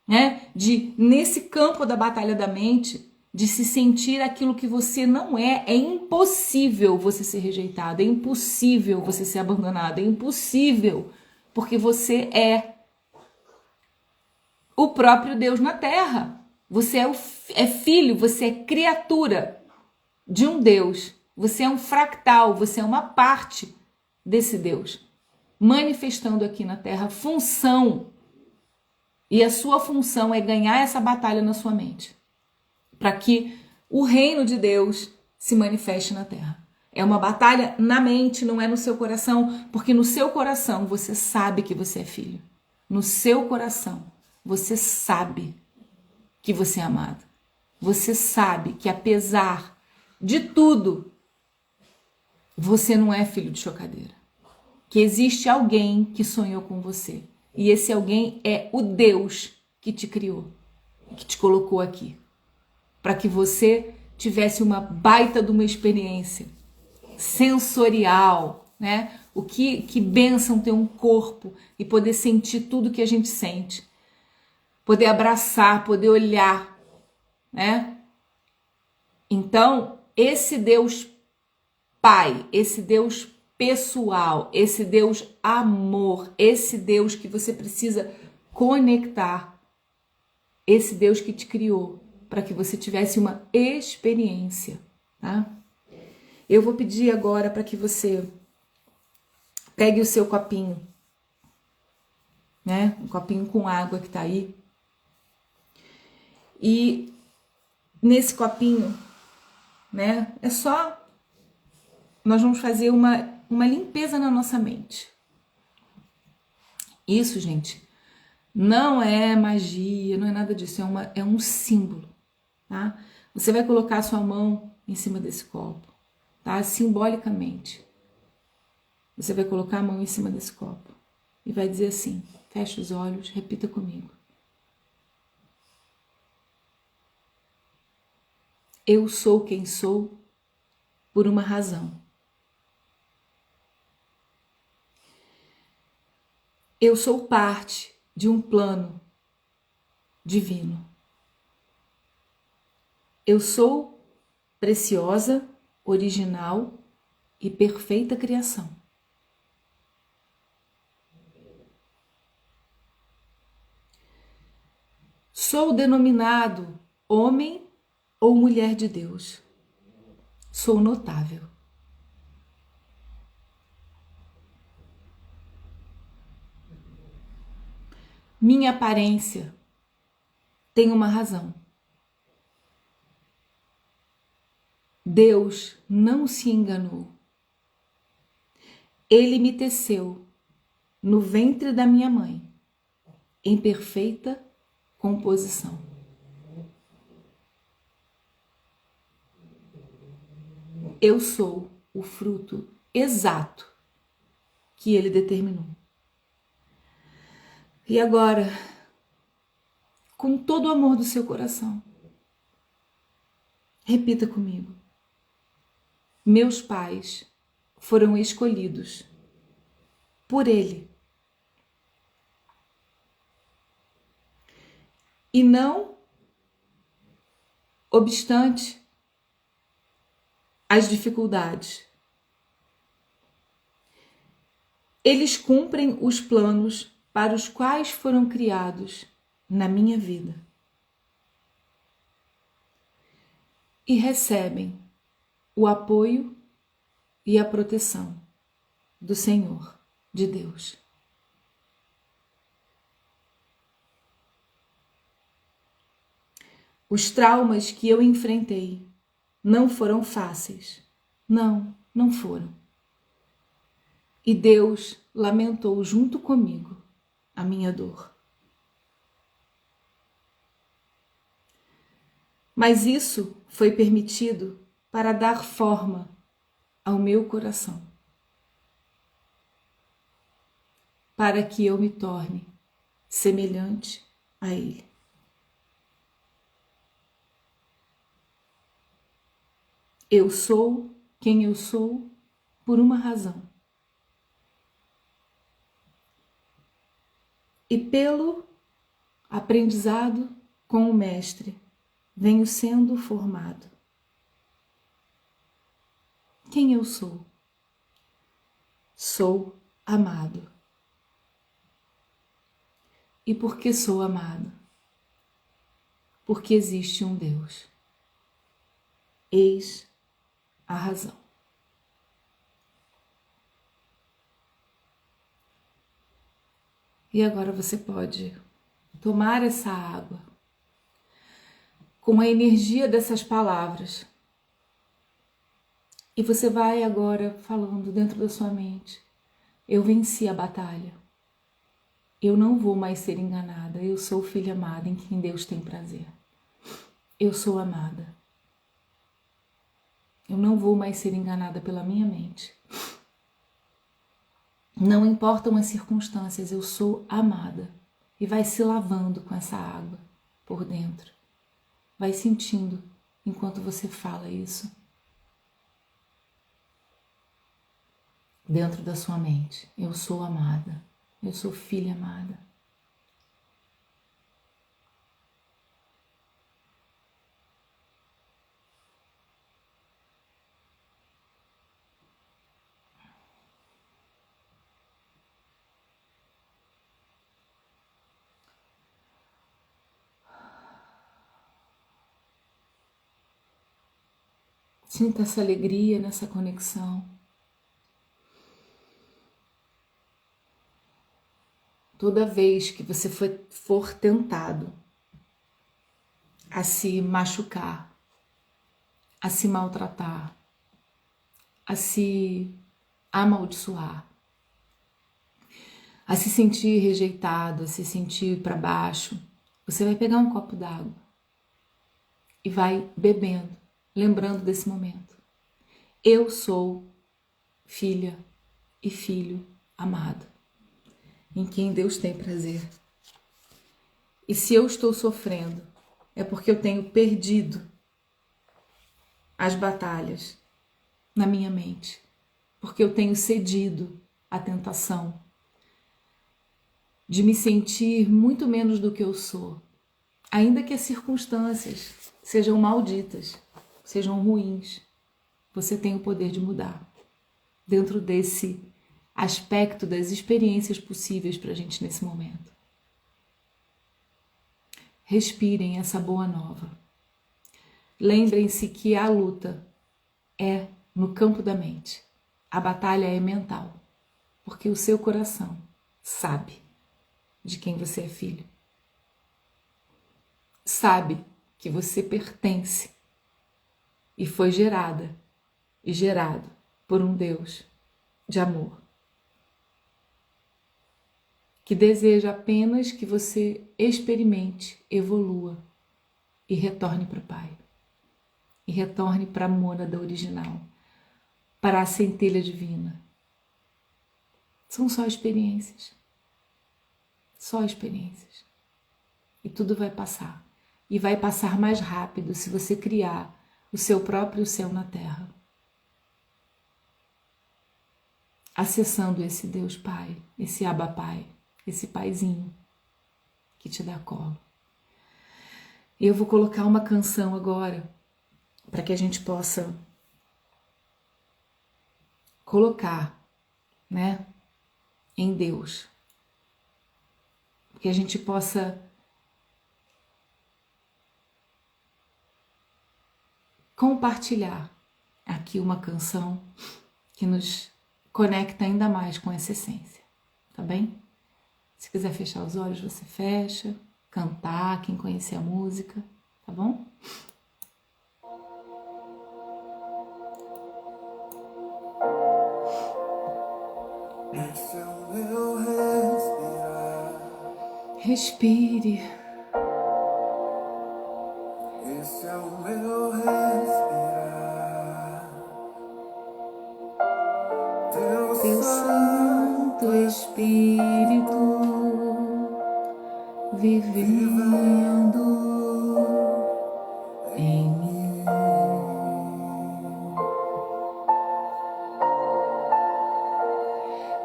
né, de, nesse campo da batalha da mente, de se sentir aquilo que você não é. É impossível você ser rejeitado, é impossível você ser abandonado, é impossível, porque você é o próprio Deus na Terra. Você é filho, você é criatura de um Deus. Você é um fractal, você é uma parte desse Deus, manifestando aqui na Terra função. E a sua função é ganhar essa batalha na sua mente, para que o reino de Deus se manifeste na terra. É uma batalha na mente, não é no seu coração, porque no seu coração você sabe que você é filho. No seu coração você sabe que você é amado. Você sabe que apesar de tudo, você não é filho de chocadeira. Que existe alguém que sonhou com você. E esse alguém é o Deus que te criou, que te colocou aqui, para que você tivesse uma baita de uma experiência sensorial, né? Que bênção ter um corpo e poder sentir tudo que a gente sente, poder abraçar, poder olhar, né? Então, esse Deus Pai, esse Deus pessoal, esse Deus amor, esse Deus que você precisa conectar, esse Deus que te criou, para que você tivesse uma experiência, tá? Eu vou pedir agora para que você pegue o seu copinho, né? Um copinho com água que tá aí. E nesse copinho, né? É só... Nós vamos fazer uma limpeza na nossa mente. Isso, gente, não é magia, não é nada disso. É um símbolo, tá? Você vai colocar a sua mão em cima desse copo, tá? Simbolicamente. Você vai colocar a mão em cima desse copo e vai dizer assim, fecha os olhos, repita comigo. Eu sou quem sou por uma razão. Eu sou parte de um plano divino. Eu sou preciosa, original e perfeita criação. Sou denominado homem ou mulher de Deus. Sou notável. Minha aparência tem uma razão. Deus não se enganou. Ele me teceu no ventre da minha mãe, em perfeita composição. Eu sou o fruto exato que ele determinou. E agora, com todo o amor do seu coração, repita comigo. Meus pais foram escolhidos por ele. E não obstante as dificuldades. Eles cumprem os planos para os quais foram criados na minha vida. E recebem o apoio e a proteção do Senhor, de Deus. Os traumas que eu enfrentei não foram fáceis. Não foram. E Deus lamentou junto comigo a minha dor. Mas isso foi permitido para dar forma ao meu coração, para que eu me torne semelhante a Ele. Eu sou quem eu sou por uma razão. E pelo aprendizado com o Mestre, venho sendo formado. Quem eu sou? Sou amado. E por que sou amado? Porque existe um Deus. Eis a razão. E agora você pode tomar essa água com a energia dessas palavras. E você vai agora falando dentro da sua mente: eu venci a batalha. Eu não vou mais ser enganada. Eu sou filha amada em quem Deus tem prazer. Eu sou amada. Eu não vou mais ser enganada pela minha mente. Não importam as circunstâncias, eu sou amada. E vai se lavando com essa água por dentro. Vai sentindo enquanto você fala isso. Dentro da sua mente. Eu sou amada. Eu sou filha amada. Sinta essa alegria nessa conexão. Toda vez que você for tentado a se machucar, a se maltratar, a se amaldiçoar, a se sentir rejeitado, a se sentir para baixo, você vai pegar um copo d'água e vai bebendo, lembrando desse momento. Eu sou filha e filho amado, em quem Deus tem prazer. E se eu estou sofrendo, é porque eu tenho perdido as batalhas na minha mente, porque eu tenho cedido à tentação de me sentir muito menos do que eu sou, ainda que as circunstâncias sejam malditas, sejam ruins. Você tem o poder de mudar dentro desse aspecto das experiências possíveis para a gente nesse momento. Respirem essa boa nova. Lembrem-se que a luta é no campo da mente. A batalha é mental, porque o seu coração sabe de quem você é filho. Sabe que você pertence e foi gerada e gerado por um Deus de amor, que deseja apenas que você experimente, evolua e retorne para o Pai. E retorne para a mônada original, para a centelha divina. São só experiências. Só experiências. E tudo vai passar. E vai passar mais rápido se você criar o seu próprio céu na terra. Acessando esse Deus Pai, esse Abba Pai, esse Paizinho que te dá colo. E eu vou colocar uma canção agora para que a gente possa colocar, né, em Deus. Que a gente possa compartilhar aqui uma canção que nos conecta ainda mais com essa essência, tá bem? Se quiser fechar os olhos, você fecha, cantar, quem conhecer a música, tá bom? Esse é o meu respirar. Respire. Esse é o meu respirar. Teu Santo Espírito vivendo em mim.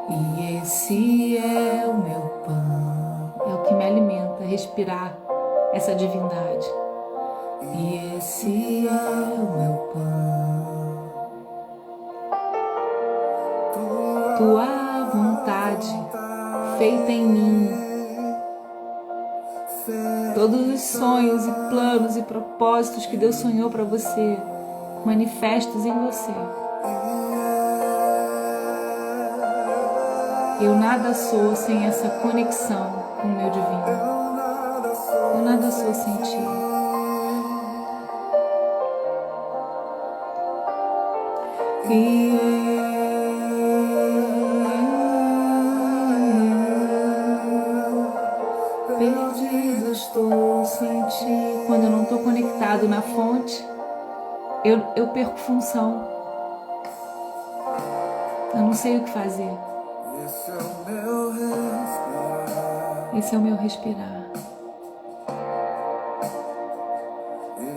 E esse é o meu pão, é o que me alimenta, respirar essa divindade. E esse é o meu pão, tua vontade feita em mim, todos os sonhos e planos e propósitos que Deus sonhou para você, manifestos em você. Eu nada sou sem essa conexão com o meu divino. Eu nada sou sem ti. Perdido estou sem ti. Quando eu não estou conectado na fonte, eu perco função. Eu não sei o que fazer. Esse é o meu respirar. Esse é o meu respirar.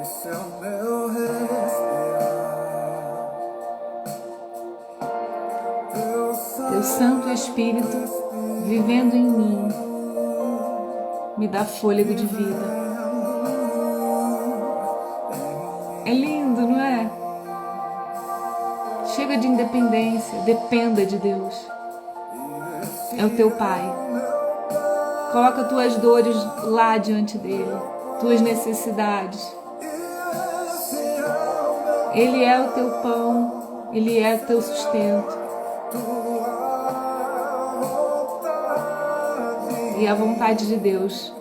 Esse é o meu respirar. Teu Santo Espírito vivendo em mim me dá fôlego de vida. É lindo, não é? Chega de independência, dependa de Deus. É o teu Pai. Coloca tuas dores lá diante dele, tuas necessidades. Ele é o teu pão, ele é o teu sustento. E a vontade de Deus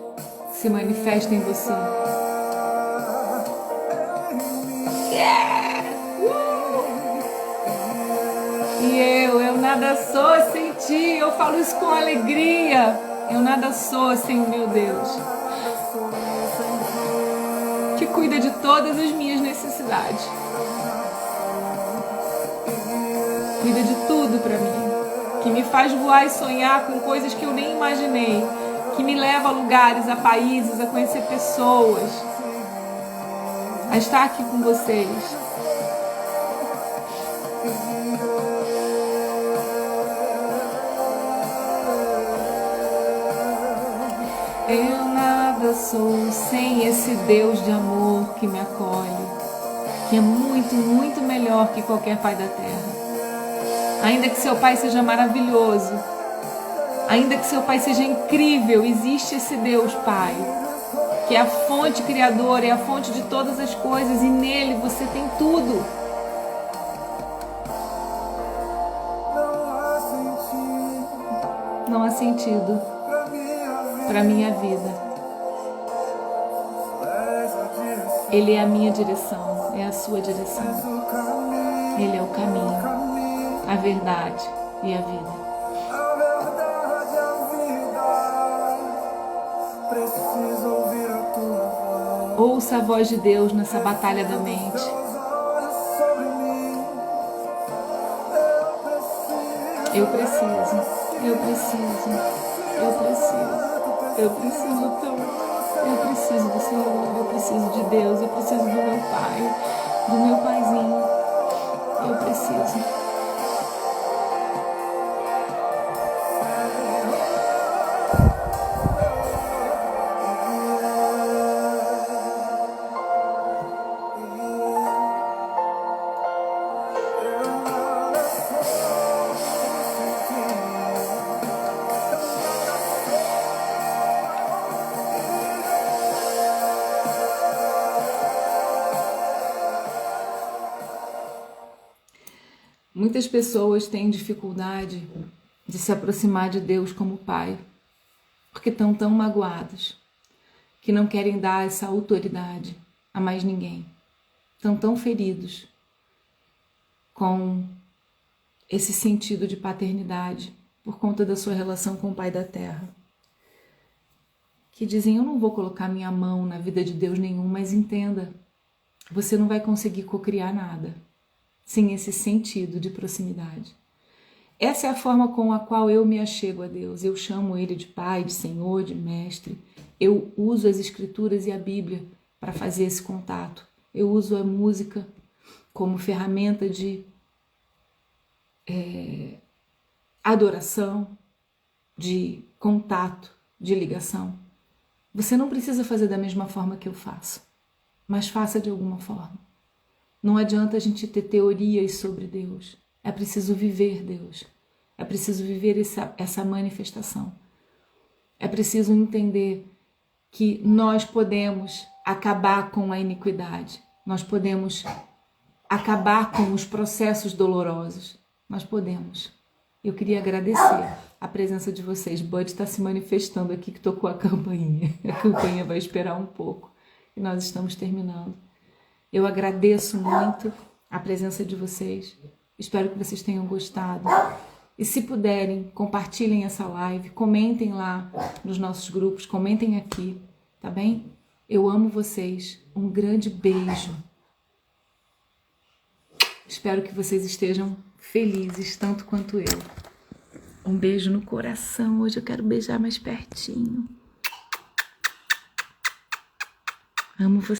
se manifesta em você. E eu nada sou sem ti. Eu falo isso com alegria. Eu nada sou sem o meu Deus, que cuida de todas as minhas necessidades. Cuida de tudo para mim, que me faz voar e sonhar com coisas que eu nem imaginei, que me leva a lugares, a países, a conhecer pessoas, a estar aqui com vocês. Eu nada sou sem esse Deus de amor que me acolhe, que é muito, muito melhor que qualquer pai da terra. Ainda que seu pai seja maravilhoso, ainda que seu pai seja incrível, existe esse Deus Pai, que é a fonte criadora, é a fonte de todas as coisas, e nele você tem tudo. Não há sentido para minha vida. Ele é a minha direção, é a sua direção. Ele é o caminho, a verdade e a vida. Ouça a voz de Deus nessa batalha da mente. Eu preciso tanto. Eu preciso do Senhor, eu preciso de Deus, eu preciso do meu pai, do meu paizinho. Eu preciso. Muitas pessoas têm dificuldade de se aproximar de Deus como Pai, porque estão tão magoados, que não querem dar essa autoridade a mais ninguém. Estão tão feridos com esse sentido de paternidade por conta da sua relação com o Pai da Terra, que dizem: eu não vou colocar minha mão na vida de Deus nenhum, mas entenda, você não vai conseguir cocriar nada sem esse sentido de proximidade. Essa é a forma com a qual eu me achego a Deus. Eu chamo Ele de Pai, de Senhor, de Mestre. Eu uso as Escrituras e a Bíblia para fazer esse contato. Eu uso a música como ferramenta de adoração, de contato, de ligação. Você não precisa fazer da mesma forma que eu faço, mas faça de alguma forma. Não adianta a gente ter teorias sobre Deus. É preciso viver Deus. É preciso viver essa manifestação. É preciso entender que nós podemos acabar com a iniquidade. Nós podemos acabar com os processos dolorosos. Nós podemos. Eu queria agradecer a presença de vocês. Bud está se manifestando aqui, que tocou a campainha. A campainha vai esperar um pouco. E nós estamos terminando. Eu agradeço muito a presença de vocês. Espero que vocês tenham gostado. E se puderem, compartilhem essa live, comentem lá nos nossos grupos, comentem aqui, tá bem? Eu amo vocês. Um grande beijo. Espero que vocês estejam felizes, tanto quanto eu. Um beijo no coração. Hoje eu quero beijar mais pertinho. Amo vocês.